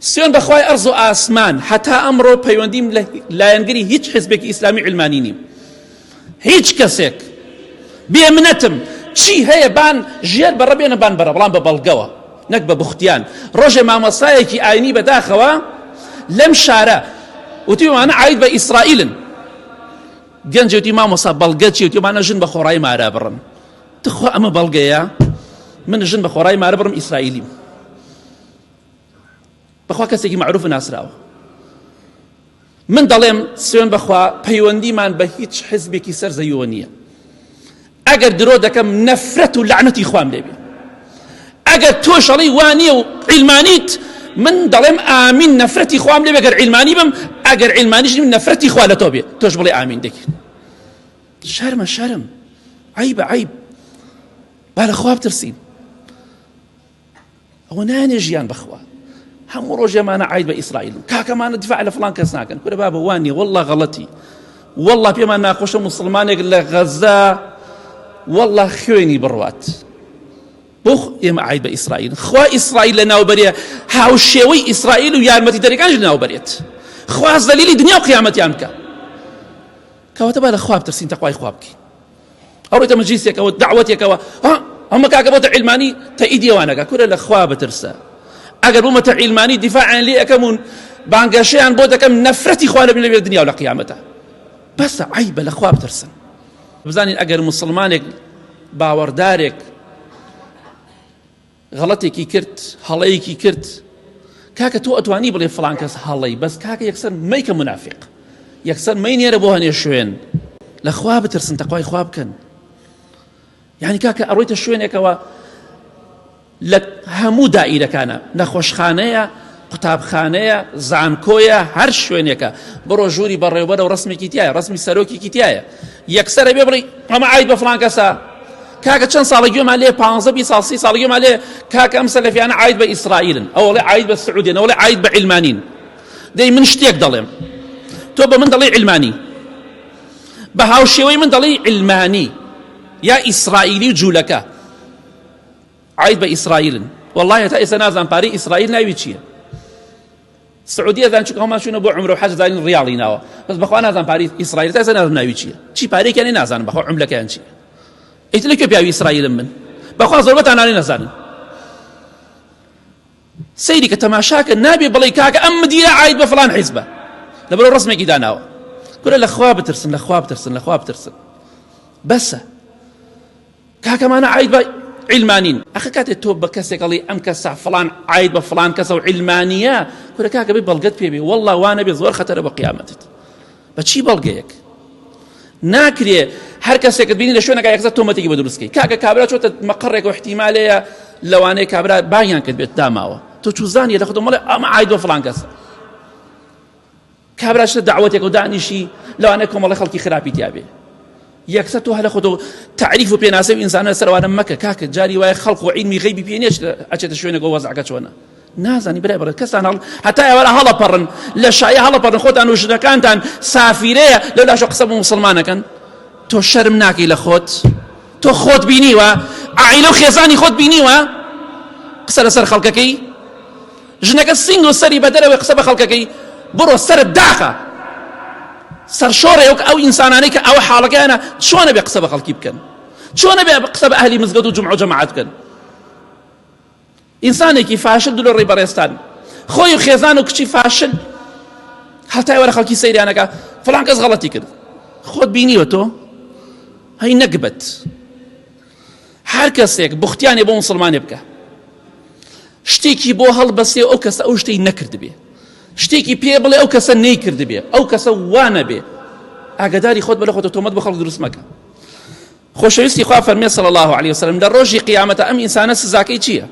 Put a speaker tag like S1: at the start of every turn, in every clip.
S1: سوێن بەخوای ئەرز و ئاسمان هەتا ئەمڕۆ پەیوەندیم لە لایەنگەری هیچ حیزبێکی ئیسلامی علمانی نیم. هیچ کەسێک بێمنەتم چی هەیە بان ژێر بەڕە بێنە بان بەرە، بەڵام بە بەڵگەوە نەک بە بوختیان. ڕۆژێ مامۆستایەکی ئاینی بەداخەوە لەم شارە وتیمانە عاید بە ئیسرائیلن، گەنجێ وتی مامۆستا بەڵگە چی؟ وتیمانە ژن بە خۆڕایی مارە بڕن. تخوا ئەمە بەڵگەیە؟ من ژن بە خۆڕایی مارە بڕم ئیسرائیلیم. بەخوا کەسێکی معروف ناسراوە. من دەڵێم سوێن بەخوا پەیوەندیمان بە هیچ حزبێکی سەرزەویەوە نییە. ئەگەر درۆ دەکەم نەفرەت و لعنەتی خوام لێبێ، ئەگەر تۆش ئەڵێی وانییە و عیلمانیت، من دەڵێم ئامین نەفرەتی خوام لێبێ. ئەگەر عیلمانی بم، ئەگەر عیلمانیش نیم نەفرەتی خوا لە تۆ بێ، تۆش بڵێ ئامین دەکەی. شەرمە شەرم، عیبە عیب. با لە خوا بترسین. ئەوە نایەنێ ژیان بەخوا. هەموو ڕۆژێمانە عاید بە ئیسرائیل، کاکەمانە دفاع لە فڵان کەس ناکەن. کورە بابە وانییە، وەڵڵا غەڵەتی، وەڵڵا پێمان ناخۆشە موسڵمانێک لە غەزا وەڵڵا خوێنی بڕوات. بۆ ئێمە عاید بە ئیسرائیل. خوا ئیسرائیل لە ناوبەریە، هاوشێوەی ئیسرائیل و یارمەتی دەرەکانش لە ناوبەرێت. خوا زەلیلی دنیا و قیامەتیان بکە. کەواتە با لە خوا بترسین، تەقوای خوا بکەین. ئەوڕێتە مەجلیسێکەوە دەعوەتێکەوە ئەمە کاکە بۆتە عیلمانی تەئیدی ئەوانەکە. کورە لە خوا بترسە. ئەگەر بوومەتە عیلمانی دیفاعیان لێ ئەەکەم، بانگەشەیان بۆ دەکەم نەفرەتی خوا لە بێ دنیا و لە قیامەتە. بەسە عیبە، لە خوا بترسن. بزانین ئەگەر موسڵمانێک باوەڕدارێک غەڵەتێکی کرد، هەڵەیەکی کرد، کاکە تۆ ئەتوانی بڵێ فڵان کەس هەڵەی، بەس کاکە یەکسەر مەیکە منافق، یەکسەر مەی نێرە بۆ هەنێ شوێن. لە خوا بترسن، تەقوای خوا بکەن. یعنی کاکە ئەڕۆیتە شوێنێکەوە لە هەموو دائیرەکانە، نەخۆشخانەیە، قوتابخانەیە، زانکۆیە، هەر شوێنێکە، بڕۆ ژووری بەڕێوەبەرە و ڕسمێکی تایە، ڕسمی سەرۆکێکی تایە. یەکسەرە بێ بڵێ ئەمە عاید بە فڵان کەسە. کاکە چەند ساڵە گوێمان لێ 15 ساڵ 30 ساڵ گوێمان لێ کاکە ئەم سەلەفیانە عاید بە ئیسرائیلن، ئەوڵێ عاید بە سعودیەن، ئەوڵێ عاید بە عیلمانین. دەی من شتێک دەڵێم، تۆ بە من دەڵێ عیلمانی، بە هاوشێوەی من دەڵێ عیلمانی یا ئیسرائیلی جوولەکە. عاید بە ئیسرائیلن. والله تا ئێستا نازان پارەی ئیسرائیل ناوی چییە. سعودیە زان چونکە هەمان چوونە بۆ عومرە و حەج زانین ڕیاڵی ناوە، بەس بەخوا نازان پارەی ئیسرائیل تا ئێستا نازانم ناوی چییە. چی پارەیەکیانی نازانم، بەخوا عوملەکەیان چییە. ئیتر لەکوێ پیاوی ئیسرائیلم من، بەخوا زۆربەتان نازانن. سەیری کە تەماشاکە نابێ بڵێ کاکە ئەم مدیرە عاید بە فڵان حیزبە، لەبەرەوە ڕسمێکی داناوە. کورە لە خوا بترسن، لە خوا بترسن، لە خوا بترسن. بەسە کاکەمانە عاید بە عیلمانین. ئەخە کاتێ تۆ بە کەسێکەڵی ئەم کەسە فڵان عاید بە فڵان کەسە و عیلمانیە، کورە کاکە بێ بەڵگەت پێ بێ. وەڵڵا وانە بێ زۆر خەتەرە بە قیامەتت. بە چی بەڵگەیەک ناکرێ هەر کەسێکت بینی لە شوێنەکە یەکسەر تۆمەتێکی بە دروستکەی. کاکە کابرا چۆتە مەقڕێک و احتیمالەیە لەوانەیە کابرا بایان کرد بێت داماوە، تۆ چوزانیە لە خۆتۆ مەڵێ ئەمە عاید بە فڵان کەسە. کابرا شتە دعوەتێک و دانیشی لەوانەیە کۆمەڵی خەڵکی خراپی تیا بێ، یەکسەر تۆ هەلە خۆتۆ تعریف و پێناسە و ئینسانە سەروانە مەکە. کاکە جاری وایە خەڵق و عیلمی غەیبی پێ نییە ئەچێتە شوێنێک و وەزعەکە چۆنە نازانی. برای بڕێ کەسان هەتا ئێوارە هەڵەپەڕن لە شایە هەڵەپەڕن، خۆتان و ژنەکانتان سافیرەیە لەولاشە قسە بە موسڵمانەکەن. تۆ شەرم ناکەی لە خۆت؟ تۆ خۆت بینیوە؟ عائیلە و خێزانی خۆت بینیوە؟ قسە لەسەر خەڵکەکەی؟ ژنەکە سینگ و سەری بەدەرەوەی قسە بە خەڵکەکەی؟ بڕۆ سەرت داخە سەرشۆڕێک ئەو ئینسانانەی کە ئەوە حاڵەکەیانە چۆنە بێ قسە بە خەڵکی بکەن، چۆنە بێ قسە بە ئەهلی مزگەوت و جومع و جەماعەت بکەن. ئینسانێکی فاشل دوو لە ڕێی بەڕێستان، خۆی و خێزان و کچی فاشل، هەتای وەرە خەڵکی سەیریانەکە فڵان کەس غەڵەتی کرد. خۆت بینیوە تۆ؟ هەی نەگبەت. هەر کەسێک بوختیانێ بۆ موسڵمانێ بکە، شتێکی بۆ هەڵبەسێ ئەو کەسە ئەو شتەی نەکرد بێ، شتێکی پێ بڵێ ئەو کەسە نەیکرد بێ، ئەو کەسە وانە بێ، ئاگاداری خۆت بە لە خۆتە تۆمەت بە خەڵک دروست مەکە. خۆشەویستی خوا فەرمێ صلی الله علیه وسلم لە ڕۆژی قیامەتە ئەم ئینسانە سزاکەی چییە؟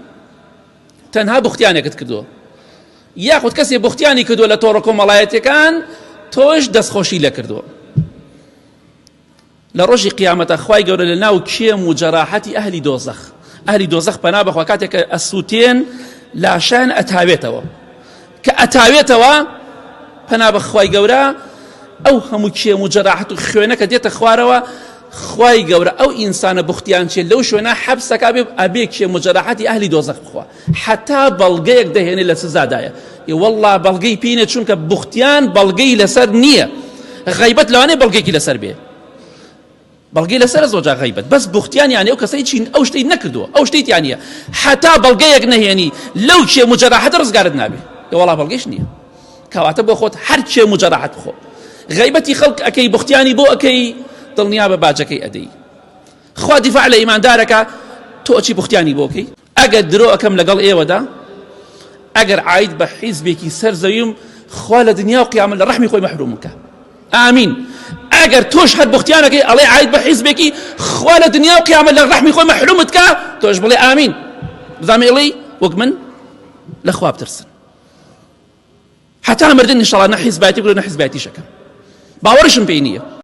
S1: تەنها بوختیانێکت کردووە، یاخود کەسێ بوختیانی کردووە لە تۆڕە کۆمەڵایەتیەکان، تۆش دەستخۆشی لێ کردووە. لە ڕۆژی قیامەتە خوای گەورە لە ناو کێم و جەراحەتی ئەهلی دۆزەخ، ئەهلی دۆزەخ پەنا بەخوا کاتێکە ئەسووتێن لاشان ئەتاوێتەوە، کە ئەتاوێتەوە پەنا بە خوای گەورە ئەو هەموو کێم و جەراحەت و خوێنەکە دێتە خوارەوە، خوای گەورە ئەو ئینسانە بوختیان چێت لەو شوێنە حەبسەکە ئەبێ کێ مجەراحەتی ئەهلی دۆزەخ بخوا حتا بەڵگەیەک دەهێنێ لە سزادایە والله بەڵگەی پینە چونکە بوختیان بەڵگەی لەسەر نییە غەیبەت لەوانەیە بەڵگەیەکی لەسەر بێ بەڵگەی لەسەر زۆجا غەیبەت بەس بوختیان یانێ ئەو کەسەی چین ئەو شتەی نەکردووە ئەو شتەی یانە حتا بەڵگەیەک نەهێنی لەو کێ مجەراحەت ڕزگارت نابێ والله بەڵگەیش نییە کەواتە بۆ خۆت هەر کێ مجەراحەت بخۆ غەیبەتی خەڵک ئەکەی بوختیانی بۆ ئەکەی دڵنیا بە باجەکەی ئەدەی خوا دیفاع لە ئیماندارەکە تۆ ئەچی بوختیانی بۆکەی ئەگەر درۆ ئەەکەم لەگەڵ ئێوەدا ئەگەر عاید بە حیزبێکی سەرزەویم خوا لە دنیا و قیامەت لە ڕەحمی خۆی مەحروم بکە ئامین ئەگەر تۆش هەر بوختیانەکەی ئەڵێ عاید بە حیزبێکی خوا لە دنیا و قیامەت لە ڕەحمی خۆی مەحرومت کە تۆش بڵێ ئامین بزانێڵی وەک من لە خوا بترسن حتا مردن ئینشەڵڵا نە حیزبایەتی بڵێ نە حیزبایەتیشەکەم باوەڕشم پێی نییە